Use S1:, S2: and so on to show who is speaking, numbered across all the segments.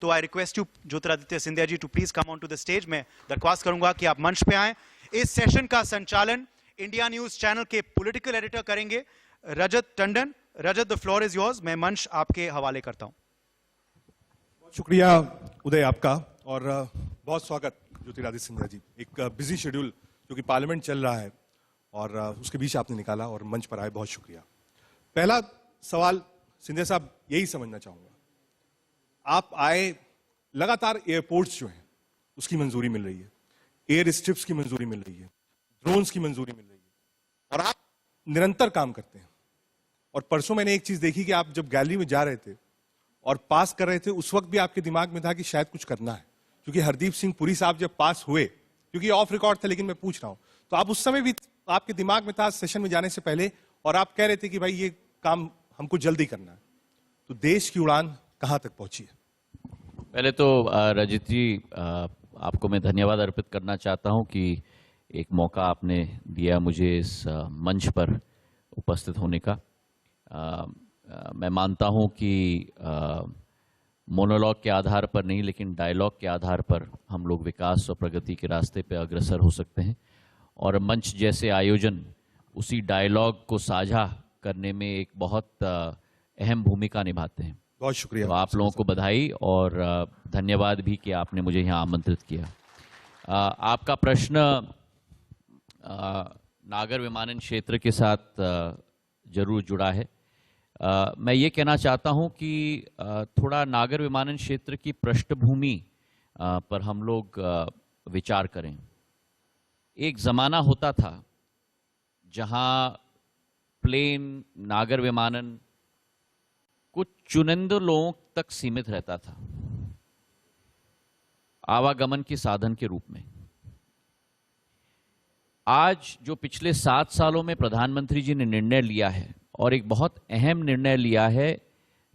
S1: तो I request you Jyotiraditya Scindia ji to please come on to the stage. मैं दरख्वास्त करूंगा कि आप मंच पे आएं। इस सेशन का संचालन इंडिया न्यूज चैनल के पॉलिटिकल एडिटर करेंगे रजत टंडन। रजत, द फ्लोर इज योर्स। मैं मंच आपके हवाले करता हूं।
S2: बहुत शुक्रिया उदय आपका, और बहुत स्वागत ज्योतिरादित्य सिंधिया जी। एक बिजी शेड्यूल जो कि पार्लियामेंट चल रहा है और उसके बीच आपने निकाला और मंच पर आए, बहुत शुक्रिया। पहला सवाल सिंधिया साहब यही समझना चाहूंगा, आप आए, लगातार एयरपोर्ट्स जो हैं उसकी मंजूरी मिल रही है, एयर स्ट्रिप्स की मंजूरी मिल रही है, ड्रोन्स की मंजूरी मिल रही है, और आप निरंतर काम करते हैं। और परसों मैंने एक चीज देखी कि आप जब गैलरी में जा रहे थे और पास कर रहे थे, उस वक्त भी आपके दिमाग में था कि शायद कुछ करना है, क्योंकि हरदीप सिंह पुरी साहब जब पास हुए, क्योंकि ऑफ रिकॉर्ड था लेकिन मैं पूछ रहा हूं, तो आप उस समय भी आपके दिमाग में था सेशन में जाने से पहले, और आप कह रहे थे कि भाई ये काम हमको जल्दी करना है। तो देश की उड़ान कहां तक पहुंची है?
S3: पहले तो रजित जी, आपको मैं धन्यवाद अर्पित करना चाहता हूं कि एक मौका आपने दिया मुझे इस मंच पर उपस्थित होने का। मैं मानता हूं कि मोनोलॉग के आधार पर नहीं, लेकिन डायलॉग के आधार पर हम लोग विकास और प्रगति के रास्ते पर अग्रसर हो सकते हैं, और मंच जैसे आयोजन उसी डायलॉग को साझा करने में एक बहुत अहम भूमिका निभाते हैं।
S2: बहुत शुक्रिया।
S3: तो आप लोगों को बधाई और धन्यवाद भी कि आपने मुझे यहाँ आमंत्रित किया। आपका प्रश्न नागर विमानन क्षेत्र के साथ जरूर जुड़ा है। मैं ये कहना चाहता हूँ कि थोड़ा नागर विमानन क्षेत्र की पृष्ठभूमि पर हम लोग विचार करें। एक ज़माना होता था जहाँ प्लेन, नागर विमानन कुछ चुनिंदा लोगों तक सीमित रहता था, आवागमन के साधन के रूप में। आज जो पिछले 7 सालों में प्रधानमंत्री जी ने निर्णय लिया है, और एक बहुत अहम निर्णय लिया है,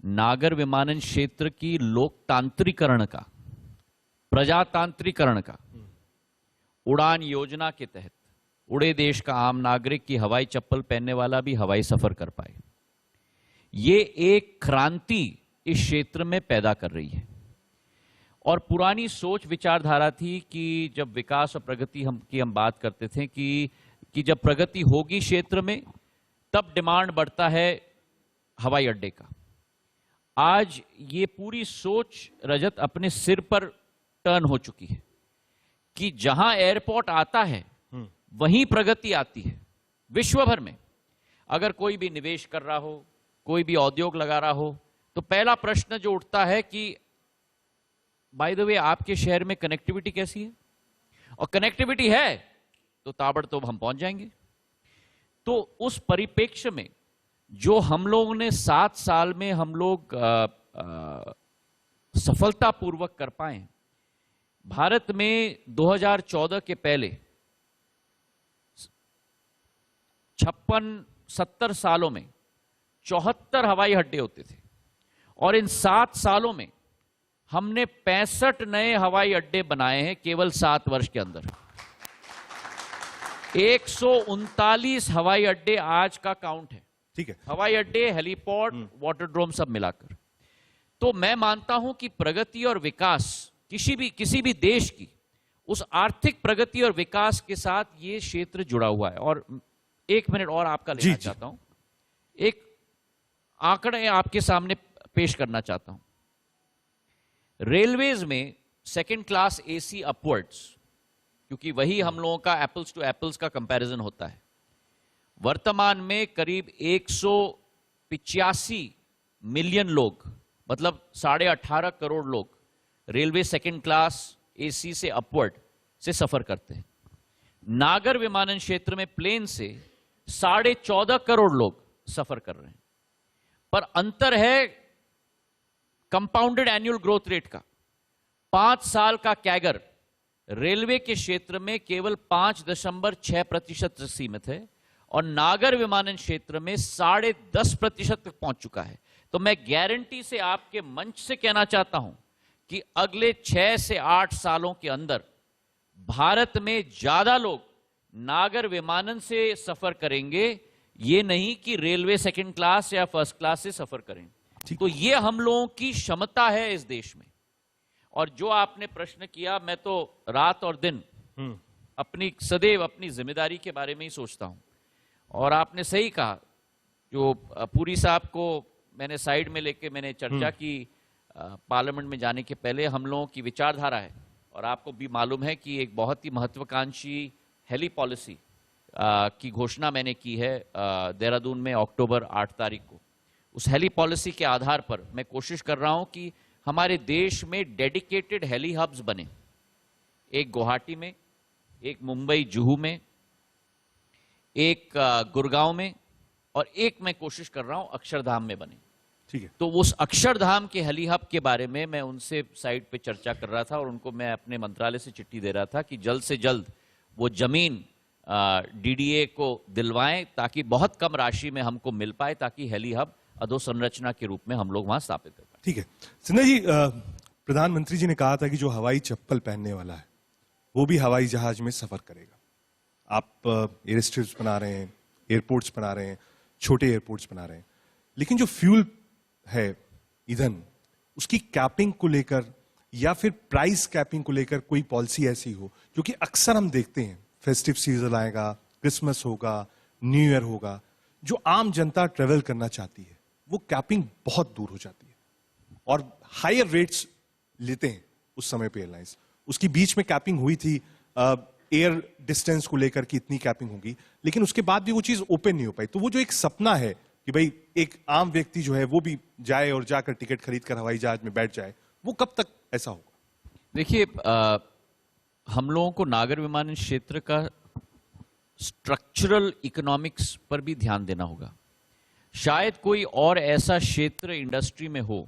S3: नागर विमानन क्षेत्र की लोकतांत्रिकरण का, प्रजातांत्रिकरण का। उड़ान योजना के तहत उड़े देश का आम नागरिक की हवाई चप्पल पहनने वाला भी हवाई सफर कर पाए। ये एक क्रांति इस क्षेत्र में पैदा कर रही है। और पुरानी सोच विचारधारा थी कि जब विकास और प्रगति हम बात करते थे कि जब प्रगति होगी क्षेत्र में, तब डिमांड बढ़ता है हवाई अड्डे का। आज ये पूरी सोच, रजत, अपने सिर पर टर्न हो चुकी है कि जहां एयरपोर्ट आता है वहीं प्रगति आती है। विश्व भर में अगर कोई भी निवेश कर रहा हो, कोई भी उद्योग लगा रहा हो, तो पहला प्रश्न जो उठता है कि बाय द वे आपके शहर में कनेक्टिविटी कैसी है, और कनेक्टिविटी है तो ताबड़तोब हम पहुंच जाएंगे। तो उस परिप्रेक्ष्य में जो हम लोगों ने 7 साल में हम लोग सफलतापूर्वक कर पाए, भारत में 2014 के पहले 56-70 सालों में 74 हवाई अड्डे होते थे, और इन 7 सालों में हमने 65 नए हवाई अड्डे बनाए हैं केवल 7 वर्ष के अंदर। 139 हवाई अड्डे आज का काउंट है।
S2: ठीक है,
S3: हवाई अड्डे, हेलीपोर्ट, वाटरड्रोम सब मिलाकर। तो मैं मानता हूं कि प्रगति और विकास किसी भी देश की, उस आर्थिक प्रगति और विकास के साथ ये क्षेत्र जुड़ा हुआ है। और 1 मिनट और आपका लेना चाहता हूं, एक आंकड़े आपके सामने पेश करना चाहता हूं। रेलवेज में सेकंड क्लास एसी अपवर्ड्स, क्योंकि वही हम लोगों का एप्पल्स टू एप्पल्स का कंपैरिजन होता है, वर्तमान में करीब 185 मिलियन लोग, मतलब 18.5 करोड़ लोग रेलवे सेकंड क्लास एसी से अपवर्ड से सफर करते हैं। नागर विमानन क्षेत्र में प्लेन से 14.5 करोड़ लोग सफर कर रहे हैं। पर अंतर है कंपाउंडेड एनुअल ग्रोथ रेट का। 5 साल का कैगर रेलवे के क्षेत्र में केवल 5.6% से सीमित है, और नागर विमानन क्षेत्र में 10.5% तक पहुंच चुका है। तो मैं गारंटी से आपके मंच से कहना चाहता हूं कि अगले 6 से 8 सालों के अंदर भारत में ज्यादा लोग नागर विमानन से सफर करेंगे, ये नहीं कि रेलवे सेकंड क्लास या फर्स्ट क्लास से सफर करें। तो ये हम लोगों की क्षमता है इस देश में। और जो आपने प्रश्न किया, मैं तो रात और दिन सदैव अपनी जिम्मेदारी के बारे में ही सोचता हूं। और आपने सही कहा, जो पुरी साहब को मैंने साइड में लेके मैंने चर्चा की पार्लियामेंट में जाने के पहले, हम लोगों की विचारधारा है, और आपको भी मालूम है कि एक बहुत ही महत्वाकांक्षी हेली पॉलिसी की घोषणा मैंने की है देहरादून में अक्टूबर 8 तारीख को। उस हेली पॉलिसी के आधार पर मैं कोशिश कर रहा हूं कि हमारे देश में डेडिकेटेड हेली हब्स बने, एक गुवाहाटी में, एक मुंबई जुहू में, एक गुड़गांव में, और एक मैं कोशिश कर रहा हूं अक्षरधाम में बने।
S2: ठीक है।
S3: तो उस अक्षरधाम के हेली हब के बारे में मैं उनसे साइड पे चर्चा कर रहा था, और उनको मैं अपने मंत्रालय से चिट्ठी दे रहा था कि जल्द से जल्द वो जमीन डीडीए को दिलवाएं, ताकि बहुत कम राशि में हमको मिल पाए, ताकि हेली हब अधोसंरचना के रूप में हम लोग वहां स्थापित कर पाए।
S2: ठीक है सिन्हा जी, प्रधानमंत्री जी ने कहा था कि जो हवाई चप्पल पहनने वाला है वो भी हवाई जहाज में सफर करेगा। आप एयर स्ट्रिप्स बना रहे हैं, एयरपोर्ट्स बना रहे हैं, छोटे एयरपोर्ट्स बना रहे हैं, लेकिन जो फ्यूल है, ईंधन, उसकी कैपिंग को लेकर या फिर प्राइस कैपिंग को लेकर कोई पॉलिसी ऐसी हो, क्योंकि अक्सर हम देखते हैं फेस्टिव सीजन आएगा, क्रिसमस होगा, न्यू ईयर होगा, जो आम जनता ट्रेवल करना चाहती है वो कैपिंग बहुत दूर हो जाती है और हायर रेट्स लेते हैं उस समय पे एयरलाइंस। उसकी बीच में कैपिंग हुई थी एयर डिस्टेंस को लेकर कि इतनी कैपिंग होगी, लेकिन उसके बाद भी वो चीज ओपन नहीं हो पाई। तो वो जो एक सपना है कि भाई एक आम व्यक्ति जो है वो भी जाए और जाकर टिकट खरीद कर हवाई जहाज में बैठ जाए, वो कब तक ऐसा होगा?
S3: देखिए, हम लोगों को नागर विमानन क्षेत्र का स्ट्रक्चरल इकोनॉमिक्स पर भी ध्यान देना होगा। शायद कोई और ऐसा क्षेत्र इंडस्ट्री में हो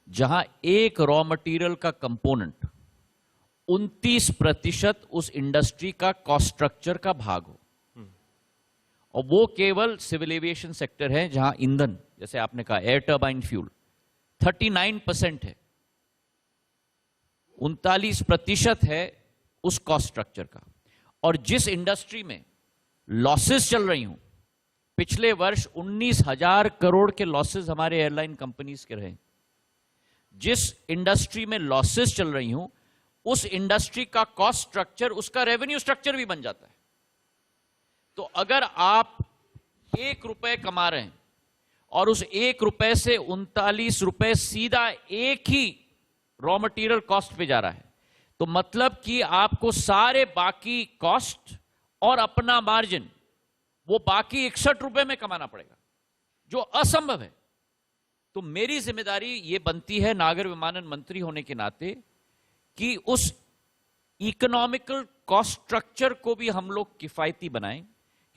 S3: जहां एक रॉ मटेरियल का कंपोनेंट 29% उस इंडस्ट्री का कॉस्ट स्ट्रक्चर का भाग हो, और वो केवल सिविल एविएशन सेक्टर है, जहां ईंधन, जैसे आपने कहा एयर टर्बाइन फ्यूल 39% है, 39% है उस कॉस्ट स्ट्रक्चर का। और जिस इंडस्ट्री में लॉसेस चल रही हूं, पिछले वर्ष 19,000 करोड़ के लॉसेस हमारे एयरलाइन कंपनीज के रहे। जिस इंडस्ट्री में लॉसेस चल रही हूं, उस इंडस्ट्री का कॉस्ट स्ट्रक्चर उसका रेवेन्यू स्ट्रक्चर भी बन जाता है। तो अगर आप 1 रुपए कमा रहे हैं और उस 1 रुपए से 39 रुपए सीधा एक ही रॉ मटेरियल कॉस्ट पे जा रहा है, तो मतलब कि आपको सारे बाकी कॉस्ट और अपना मार्जिन वो बाकी 61 रुपए में कमाना पड़ेगा, जो असंभव है। तो मेरी जिम्मेदारी ये बनती है नागर विमानन मंत्री होने के नाते कि उस इकोनॉमिकल कॉस्ट स्ट्रक्चर को भी हम लोग किफायती बनाएं,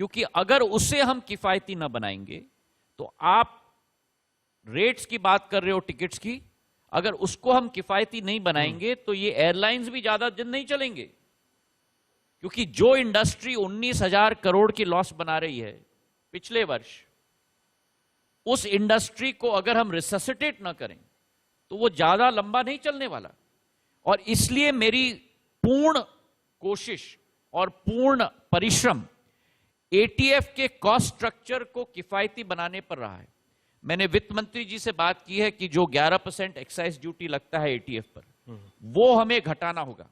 S3: क्योंकि अगर उसे हम किफायती ना बनाएंगे तो आप रेट्स की बात कर रहे हो टिकट्स की, अगर उसको हम किफायती नहीं बनाएंगे तो ये एयरलाइंस भी ज्यादा दिन नहीं चलेंगे। क्योंकि जो इंडस्ट्री 19,000 करोड़ की लॉस बना रही है पिछले वर्ष, उस इंडस्ट्री को अगर हम रिससिटेट ना करें तो वो ज्यादा लंबा नहीं चलने वाला। और इसलिए मेरी पूर्ण कोशिश और पूर्ण परिश्रम एटीएफ के कॉस्ट स्ट्रक्चर को किफायती बनाने पर रहा है। मैंने वित्त मंत्री जी से बात की है कि जो 11% एक्साइज ड्यूटी लगता है एटीएफ पर, वो हमें घटाना होगा।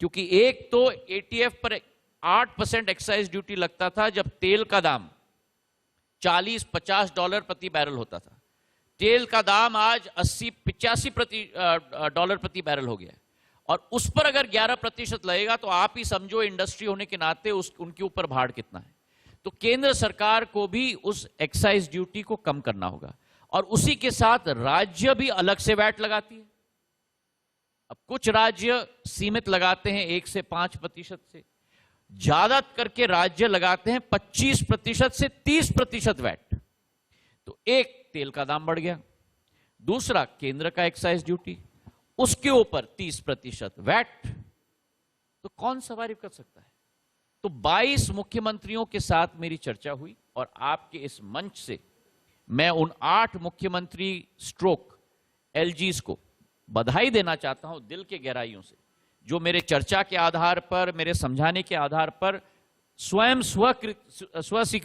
S3: क्योंकि एक तो एटीएफ पर 8% एक्साइज ड्यूटी लगता था जब तेल का दाम $40-50 प्रति बैरल होता था। तेल का दाम आज 80-85 डॉलर प्रति बैरल हो गया है, और उस पर अगर 11% लगेगा तो आप ही समझो इंडस्ट्री होने के नाते उनके ऊपर भार कितना है। तो केंद्र सरकार को भी उस एक्साइज ड्यूटी को कम करना होगा, और उसी के साथ राज्य भी अलग से वैट लगाती है। अब कुछ राज्य सीमित लगाते हैं 1 से 5% से, ज्यादा करके राज्य लगाते हैं 25% से 30% वैट। तो एक, तेल का दाम बढ़ गया, दूसरा केंद्र का एक्साइज ड्यूटी, उसके ऊपर 30% वैट, तो कौन सवारी कर सकता है? तो 22 मुख्यमंत्रियों के साथ मेरी चर्चा हुई, और आपके इस मंच से मैं उन 8 मुख्यमंत्री स्ट्रोक एलजीज को बधाई देना चाहता हूं दिल के गहराइयों से, जो मेरे चर्चा के आधार पर, मेरे समझाने के आधार पर स्वयं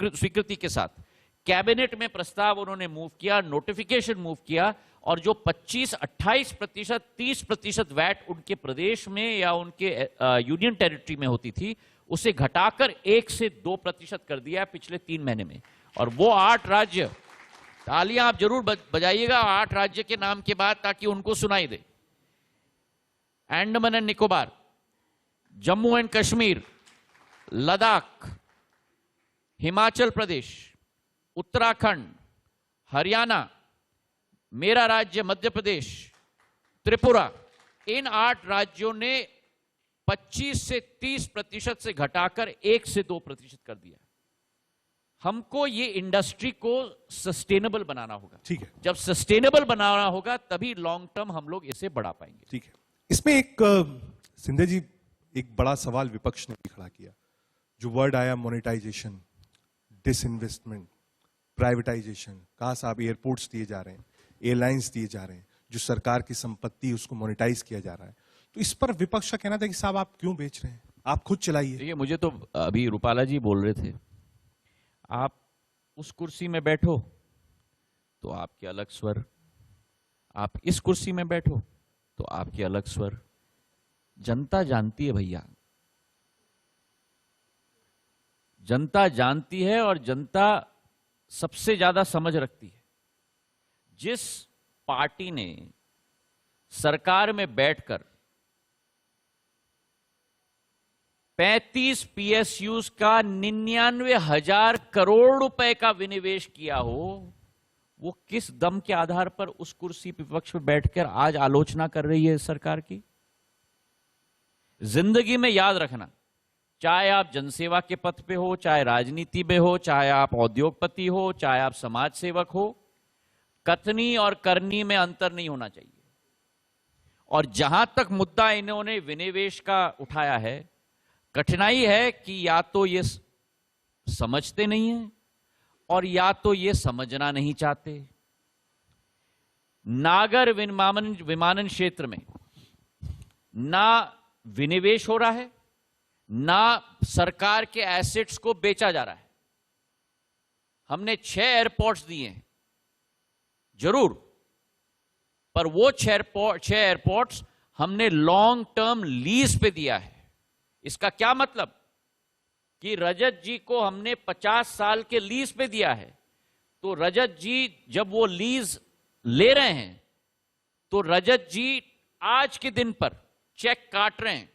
S3: स्वीकृति के साथ कैबिनेट में प्रस्ताव उन्होंने मूव किया, नोटिफिकेशन मूव किया, और जो 25-28%, 30% वैट उनके प्रदेश में या उनके यूनियन टेरिटरी में होती थी, उसे घटाकर 1 से 2% कर दिया है पिछले 3 महीने में। और वो 8 राज्य, तालियां आप जरूर बजाइएगा 8 राज्य के नाम के बाद, ताकि उनको सुनाई दे। अंडमान एंड निकोबार, जम्मू एंड कश्मीर, लद्दाख, हिमाचल प्रदेश, उत्तराखंड, हरियाणा, मेरा राज्य मध्य प्रदेश, त्रिपुरा, इन 8 राज्यों ने 25 से 30% से घटाकर 1 से 2% कर दिया। हमको ये इंडस्ट्री को सस्टेनेबल बनाना होगा।
S2: ठीक है।
S3: जब सस्टेनेबल बनाना होगा तभी लॉन्ग टर्म हम लोग इसे बढ़ा पाएंगे।
S2: ठीक है। इसमें एक सिंधे जी, एक बड़ा सवाल विपक्ष ने भी खड़ा किया। जो वर्ड आया मोनेटाइजेशन, डिसइन्वेस्टमेंट, प्राइवेटाइजेशन, कहा साहब एयरपोर्ट्स दिए जा रहे हैं, एयरलाइंस दिए जा रहे हैं, जो सरकार की संपत्ति उसको मोनेटाइज किया जा रहा है। तो इस पर विपक्ष का कहना था कि साहब आप क्यों बेच रहे हैं, आप खुद चलाइए।
S3: देखिए, मुझे तो अभी रूपाला जी बोल रहे थे, आप उस कुर्सी में बैठो तो आपके अलग स्वर, आप इस कुर्सी में बैठो तो आपके अलग स्वर। जनता जानती है भैया, जनता जानती है और जनता सबसे ज्यादा समझ रखती है। जिस पार्टी ने सरकार में बैठकर 35 PSUs का 99,000 करोड़ रुपए का विनिवेश किया हो, वो किस दम के आधार पर उस कुर्सी विपक्ष में बैठकर आज आलोचना कर रही है सरकार की? जिंदगी में याद रखना, चाहे आप जनसेवा के पथ पे हो, चाहे राजनीति में हो, चाहे आप उद्योगपति हो, चाहे आप समाज सेवक हो, कथनी और करनी में अंतर नहीं होना चाहिए। और जहां तक मुद्दा इन्होंने विनिवेश का उठाया है, कठिनाई है कि या तो ये समझते नहीं है और या तो ये समझना नहीं चाहते। नागर विमानन क्षेत्र में ना विनिवेश हो रहा है, ना सरकार के एसेट्स को बेचा जा रहा है। हमने 6 एयरपोर्ट्स दिए हैं जरूर, पर वो 6 एयरपोर्ट्स हमने लॉन्ग टर्म लीज पे दिया है। इसका क्या मतलब कि रजत जी को हमने 50 साल के लीज पे दिया है, तो रजत जी जब वो लीज ले रहे हैं तो रजत जी आज के दिन पर चेक काट रहे हैं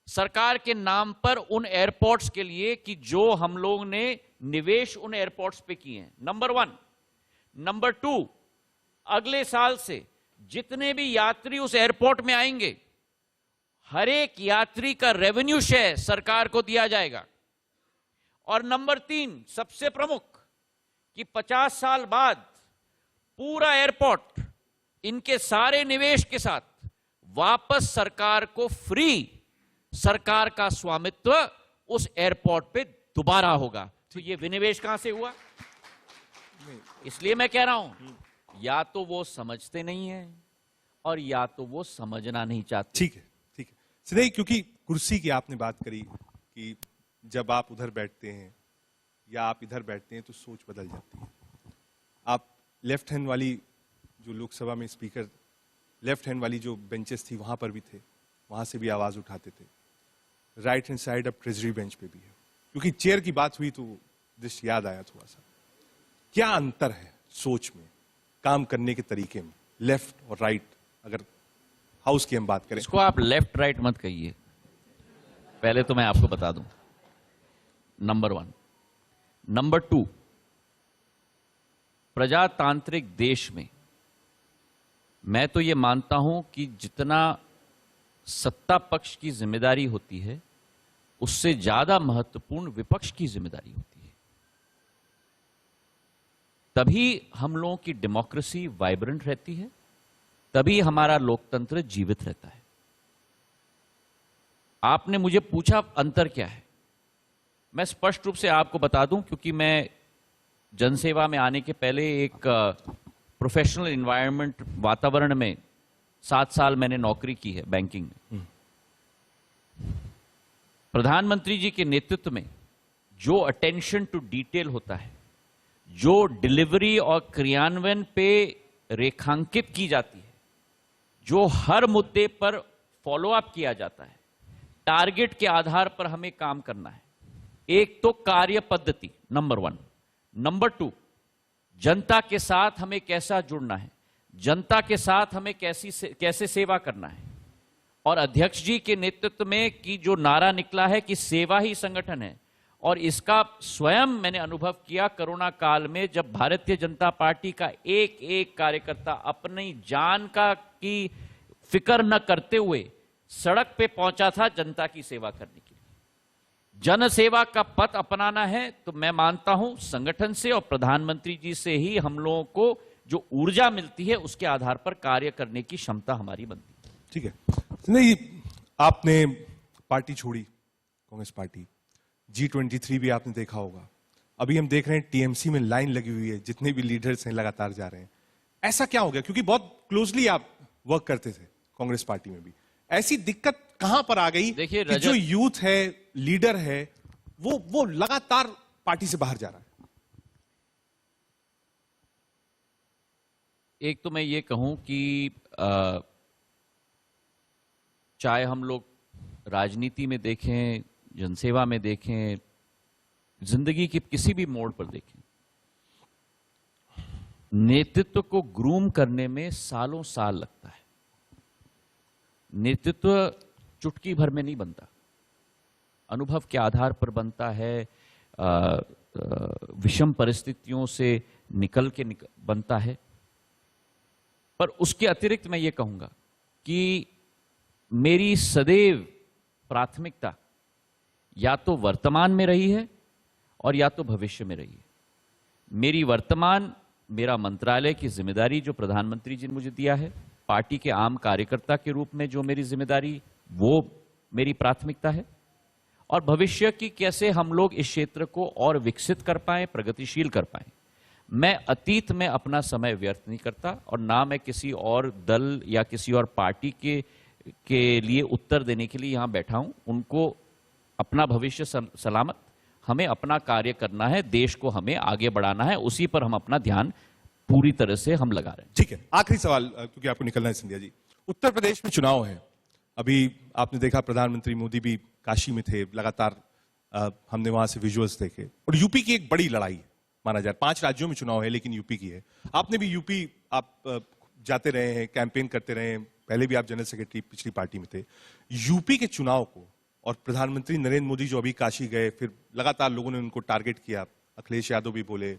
S3: सरकार के नाम पर उन एयरपोर्ट्स के लिए कि जो हम लोग ने निवेश उन एयरपोर्ट्स पे किए हैं। नंबर 1। नंबर 2, अगले साल से जितने भी यात्री उस एयरपोर्ट में आएंगे, हर एक यात्री का रेवेन्यू शेयर सरकार को दिया जाएगा। और नंबर 3, सबसे प्रमुख, कि 50 साल बाद पूरा एयरपोर्ट इनके सारे निवेश के साथ वापस सरकार को फ्री, सरकार का स्वामित्व उस एयरपोर्ट पे दोबारा होगा। तो ये विनिवेश कहां से हुआ? इसलिए मैं कह रहा हूं, या तो वो समझते नहीं है और या तो वो समझना नहीं चाहते।
S2: ठीक है, ठीक है। सीधे क्योंकि कुर्सी की आपने बात करी कि जब आप उधर बैठते हैं या आप इधर बैठते हैं तो सोच बदल जाती है। आप लेफ्ट हैंड वाली जो लोकसभा में स्पीकर, लेफ्ट हैंड वाली जो बेंचेस थी वहां पर भी थे, वहां से भी आवाज उठाते थे। राइट हैंड साइड अब ट्रेजरी बेंच पे भी है। क्योंकि चेयर की बात हुई तो दृश्य याद आया थोड़ा सा। क्या अंतर है सोच में, काम करने के तरीके में, लेफ्ट और राइट? अगर हाउस की हम बात करें,
S3: इसको आप लेफ्ट राइट मत कहिए, पहले तो मैं आपको बता दूं। नंबर 1। नंबर 2, प्रजातांत्रिक देश में मैं तो ये मानता हूं कि जितना सत्ता पक्ष की जिम्मेदारी होती है, उससे ज्यादा महत्वपूर्ण विपक्ष की जिम्मेदारी होती है। तभी हम लोगों की डेमोक्रेसी वाइब्रेंट रहती है, तभी हमारा लोकतंत्र जीवित रहता है। आपने मुझे पूछा अंतर क्या है, मैं स्पष्ट रूप से आपको बता दूं, क्योंकि मैं जनसेवा में आने के पहले एक प्रोफेशनल एनवायरनमेंट, वातावरण में 7 साल मैंने नौकरी की है बैंकिंग में। प्रधानमंत्री जी के नेतृत्व में जो अटेंशन टू डिटेल होता है, जो डिलीवरी और क्रियान्वयन पे रेखांकित की जाती है, जो हर मुद्दे पर फॉलोअप किया जाता है, टारगेट के आधार पर हमें काम करना है। एक तो कार्य पद्धति नंबर 1, नंबर 2 जनता के साथ हमें कैसा जुड़ना है, जनता के साथ हमें कैसे सेवा करना है। और अध्यक्ष जी के नेतृत्व में की जो नारा निकला है कि सेवा ही संगठन है, और इसका स्वयं मैंने अनुभव किया कोरोना काल में, जब भारतीय जनता पार्टी का एक एक कार्यकर्ता अपनी जान की फिक्र न करते हुए सड़क पे पहुंचा था जनता की सेवा करने के लिए। जन सेवा का पथ अपनाना है तो मैं मानता हूं संगठन से और प्रधानमंत्री जी से ही हम लोगों को जो ऊर्जा मिलती है उसके आधार पर कार्य करने की क्षमता हमारी बनती है।
S2: ठीक है। नहीं, आपने पार्टी छोड़ी, कांग्रेस पार्टी, G23 भी आपने देखा होगा। अभी हम देख रहे हैं टीएमसी में लाइन लगी हुई है, जितने भी लीडर्स हैं लगातार जा रहे हैं। ऐसा क्या हो गया? क्योंकि बहुत क्लोजली आप वर्क करते थे कांग्रेस पार्टी में भी। ऐसी दिक्कत कहां पर आ गई
S3: देखिए
S2: कि जो यूथ है, लीडर है, वो लगातार पार्टी से बाहर जा रहा है?
S3: एक तो मैं ये कहूं कि चाहे हम लोग राजनीति में देखें, जनसेवा में देखें, जिंदगी के किसी भी मोड़ पर देखें, नेतृत्व को ग्रूम करने में सालों साल लगता है। नेतृत्व चुटकी भर में नहीं बनता, अनुभव के आधार पर बनता है, विषम परिस्थितियों से निकल के बनता है। पर उसके अतिरिक्त मैं ये कहूंगा कि मेरी सदैव प्राथमिकता या तो वर्तमान में रही है और या तो भविष्य में रही है। मेरी वर्तमान, मेरा मंत्रालय की जिम्मेदारी जो प्रधानमंत्री जी ने मुझे दिया है, पार्टी के आम कार्यकर्ता के रूप में जो मेरी जिम्मेदारी, वो मेरी प्राथमिकता है। और भविष्य की कैसे हम लोग इस क्षेत्र को और विकसित कर पाएं, प्रगतिशील कर पाएं। मैं अतीत में अपना समय व्यर्थ नहीं करता और ना मैं किसी और दल या किसी और पार्टी के लिए उत्तर देने के लिए यहां बैठा हूं। उनको अपना भविष्य सलामत, हमें अपना कार्य करना है, देश को हमें आगे बढ़ाना है, उसी पर हम अपना ध्यान पूरी तरह से हम लगा रहे हैं।
S2: ठीक है, आखिरी सवाल, क्योंकि आपको निकलना है सिंधिया जी। उत्तर प्रदेश में चुनाव है, अभी आपने देखा प्रधानमंत्री मोदी भी काशी में थे, लगातार हमने वहां से विजुअल्स देखे। और यूपी की एक बड़ी लड़ाई है माना जाए, 5 राज्यों में चुनाव है लेकिन यूपी की है। आपने भी यूपी आप जाते रहे हैं, कैंपेन करते रहे हैं, पहले भी आप जनरल सेक्रेटरी पिछली पार्टी में थे। यूपी के चुनाव को और प्रधानमंत्री नरेंद्र मोदी जो अभी काशी गए, फिर लगातार लोगों ने उनको टारगेट किया, अखिलेश यादव भी बोले,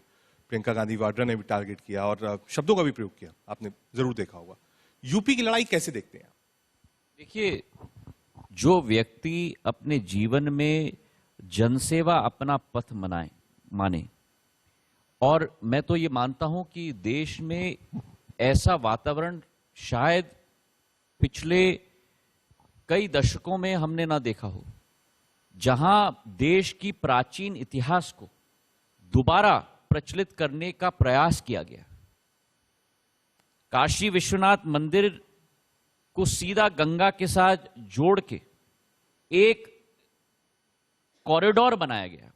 S2: प्रियंका गांधी वाड्रा ने भी टारगेट किया और शब्दों का भी प्रयोग किया, आपने जरूर देखा होगा। यूपी की लड़ाई कैसे देखते हैं?
S3: देखिए, जो व्यक्ति अपने जीवन में जनसेवा अपना पथ माने, और मैं तो ये मानता हूं कि देश में ऐसा वातावरण शायद पिछले कई दशकों में हमने ना देखा हो, जहां देश की प्राचीन इतिहास को दोबारा प्रचलित करने का प्रयास किया गया। काशी विश्वनाथ मंदिर को सीधा गंगा के साथ जोड़ के एक कॉरिडोर बनाया गया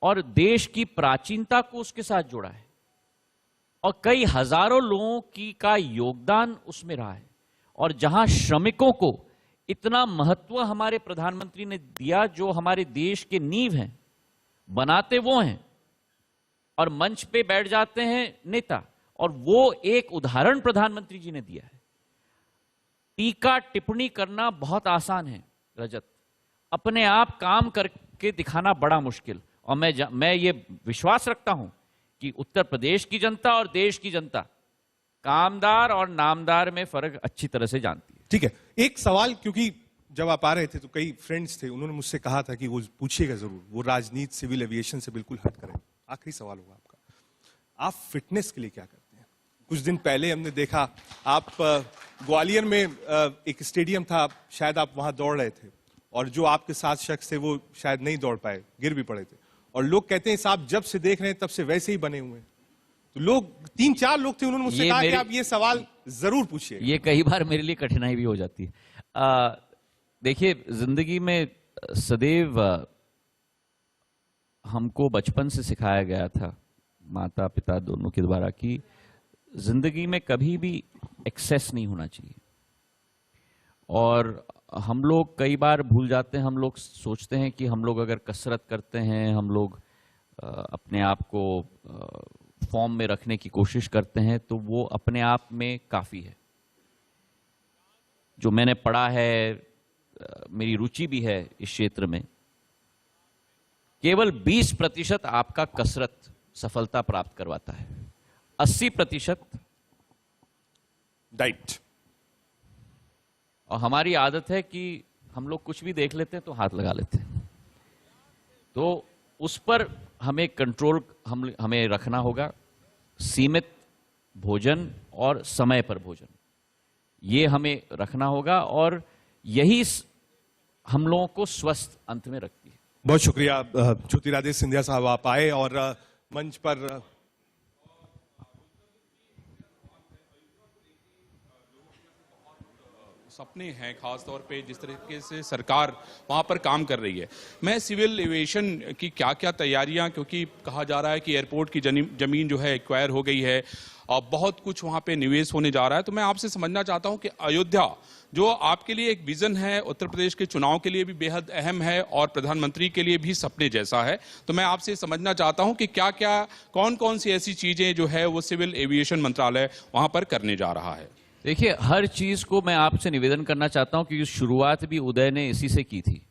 S3: और देश की प्राचीनता को उसके साथ जोड़ा है, और कई हजारों लोगों का योगदान उसमें रहा है। और जहां श्रमिकों को इतना महत्व हमारे प्रधानमंत्री ने दिया, जो हमारे देश के नींव हैं, बनाते वो हैं और मंच पे बैठ जाते हैं नेता, और वो एक उदाहरण प्रधानमंत्री जी ने दिया है। टीका टिप्पणी करना बहुत आसान है रजत, अपने आप काम करके दिखाना बड़ा मुश्किल। और मैं ये विश्वास रखता हूं कि उत्तर प्रदेश की जनता और देश की जनता कामदार और नामदार में फर्क अच्छी तरह से जानती है।
S2: ठीक है, एक सवाल, क्योंकि जब आप आ रहे थे तो कई फ्रेंड्स थे, उन्होंने मुझसे कहा था कि वो पूछिएगा जरूर, वो राजनीति सिविल एविएशन से बिल्कुल हट करें। आखिरी सवाल होगा आपका, आप फिटनेस के लिए क्या करते हैं? कुछ दिन पहले हमने देखा आप ग्वालियर में एक स्टेडियम था, शायद आप वहां दौड़ रहे थे, और जो आपके साथ शख्स थे वो शायद नहीं दौड़ पाए, गिर भी पड़े थे, और लोग कहते हैं साहब जब से देख रहे हैं तब से वैसे ही बने हुए हैं। तो लोग 3-4 लोग थे, उन्होंने मुझसे कहा कि आप ये सवाल जरूर पूछिए।
S3: ये कई बार मेरे लिए कठिनाई भी हो जाती है। देखिए, जिंदगी में सदैव हमको बचपन से सिखाया गया था, माता पिता दोनों के द्वारा, कि जिंदगी में कभी भी एक्सेस नहीं होना चाहिए। और हम लोग कई बार भूल जाते हैं, हम लोग सोचते हैं कि हम लोग अगर कसरत करते हैं, हम लोग अपने आप को फॉर्म में रखने की कोशिश करते हैं, तो वो अपने आप में काफ़ी है। जो मैंने पढ़ा है, मेरी रुचि भी है इस क्षेत्र में, केवल 20% आपका कसरत सफलता प्राप्त करवाता है, 80%
S2: डाइट।
S3: और हमारी आदत है कि हम लोग कुछ भी देख लेते हैं तो हाथ लगा लेते हैं। तो उस पर हमें कंट्रोल हमें रखना होगा। सीमित भोजन और समय पर भोजन, ये हमें रखना होगा, और यही हम लोगों को स्वस्थ अंत में रखती है।
S2: बहुत शुक्रिया ज्योतिरादित्य सिंधिया साहब, आप आए और मंच पर
S4: सपने हैं, खास तौर पे जिस तरीके से सरकार वहां पर काम कर रही है। मैं सिविल एविएशन की क्या क्या तैयारियां, क्योंकि कहा जा रहा है कि एयरपोर्ट की जमीन जो है एक्वायर हो गई है और बहुत कुछ वहां पे निवेश होने जा रहा है, तो मैं आपसे समझना चाहता हूं कि अयोध्या जो आपके लिए एक विजन है, उत्तर प्रदेश के चुनाव के लिए भी बेहद अहम है और प्रधानमंत्री के लिए भी सपने जैसा है, तो मैं आपसे समझना चाहता हूं कि क्या क्या कौन कौन सी ऐसी चीजें जो है वो सिविल एविएशन मंत्रालय वहां पर करने जा रहा है।
S3: देखिए, हर चीज को मैं आपसे निवेदन करना चाहता हूं, क्योंकि शुरुआत भी उदय ने इसी से की थी।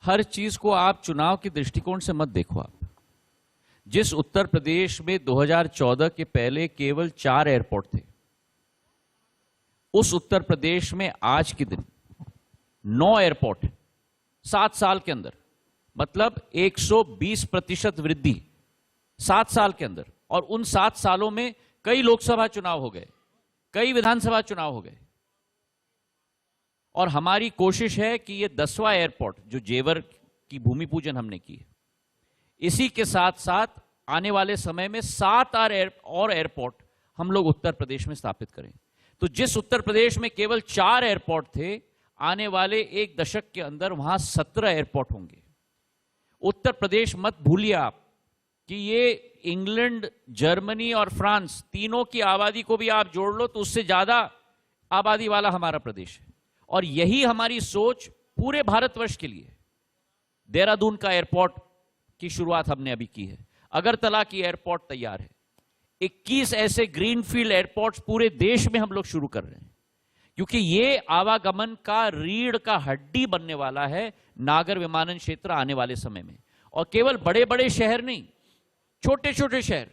S3: हर चीज को आप चुनाव के दृष्टिकोण से मत देखो। आप जिस उत्तर प्रदेश में 2014 के पहले केवल 4 एयरपोर्ट थे, उस उत्तर प्रदेश में आज के दिन 9 एयरपोर्ट हैं 7 साल के अंदर, मतलब 120% वृद्धि 7 साल के अंदर। और उन 7 सालों में कई लोकसभा चुनाव हो गए, कई विधानसभा चुनाव हो गए, और हमारी कोशिश है कि ये 10वां एयरपोर्ट जो जेवर की भूमि पूजन हमने की है, इसी के साथ साथ आने वाले समय में 7 और एयरपोर्ट हम लोग उत्तर प्रदेश में स्थापित करें। तो जिस उत्तर प्रदेश में केवल 4 एयरपोर्ट थे, आने वाले 1 दशक के अंदर वहां 17 एयरपोर्ट होंगे। उत्तर प्रदेश मत भूलिए आप कि ये इंग्लैंड, जर्मनी और फ्रांस तीनों की आबादी को भी आप जोड़ लो तो उससे ज्यादा आबादी वाला हमारा प्रदेश है। और यही हमारी सोच पूरे भारतवर्ष के लिए। देहरादून का एयरपोर्ट की शुरुआत हमने अभी की है, अगरतला की एयरपोर्ट तैयार है, 21 ऐसे ग्रीनफील्ड एयरपोर्ट्स पूरे देश में हम लोग शुरू कर रहे हैं, क्योंकि ये आवागमन का रीढ़ का हड्डी बनने वाला है नागर विमानन क्षेत्र आने वाले समय में। और केवल बड़े बड़े शहर नहीं, छोटे छोटे शहर,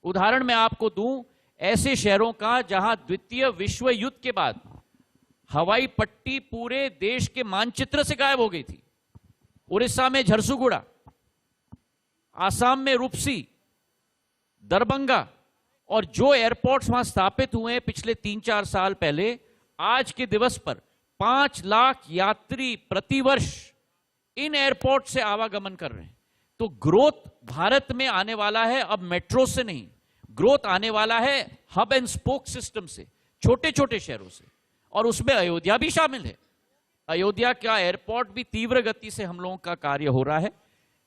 S3: उदाहरण मैं आपको दूं ऐसे शहरों का जहां द्वितीय विश्व युद्ध के बाद हवाई पट्टी पूरे देश के मानचित्र से गायब हो गई थी। उड़ीसा में झरसुगुड़ा, आसाम में रूपसी, दरभंगा, और जो एयरपोर्ट्स वहां स्थापित हुए हैं पिछले 3-4 साल पहले, आज के दिवस पर 5 लाख यात्री प्रतिवर्ष इन एयरपोर्ट से आवागमन कर रहे हैं। तो ग्रोथ भारत में आने वाला है, अब मेट्रो से नहीं, ग्रोथ आने वाला है हब एंड स्पोक सिस्टम से, छोटे छोटे शहरों से, और उसमें अयोध्या भी शामिल है। अयोध्या का एयरपोर्ट भी तीव्र गति से हम लोगों का कार्य हो रहा है।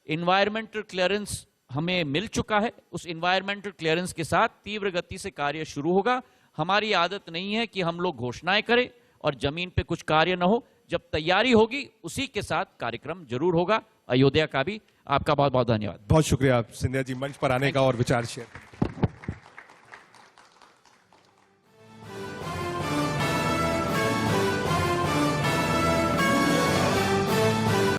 S3: इन्वायरमेंटल क्लियरेंस हमें मिल चुका है, उस इन्वायरमेंटल क्लियरेंस के साथ तीव्र गति से कार्य शुरू होगा। हमारी आदत नहीं है कि हम लोग घोषणाएं करें और जमीन पे कुछ कार्य ना हो। जब तैयारी होगी उसी के साथ कार्यक्रम जरूर होगा, अयोध्या का भी। आपका बहुत बहुत धन्यवाद।
S2: बहुत शुक्रिया सिंधिया जी, मंच पर आने का और विचार शेयर।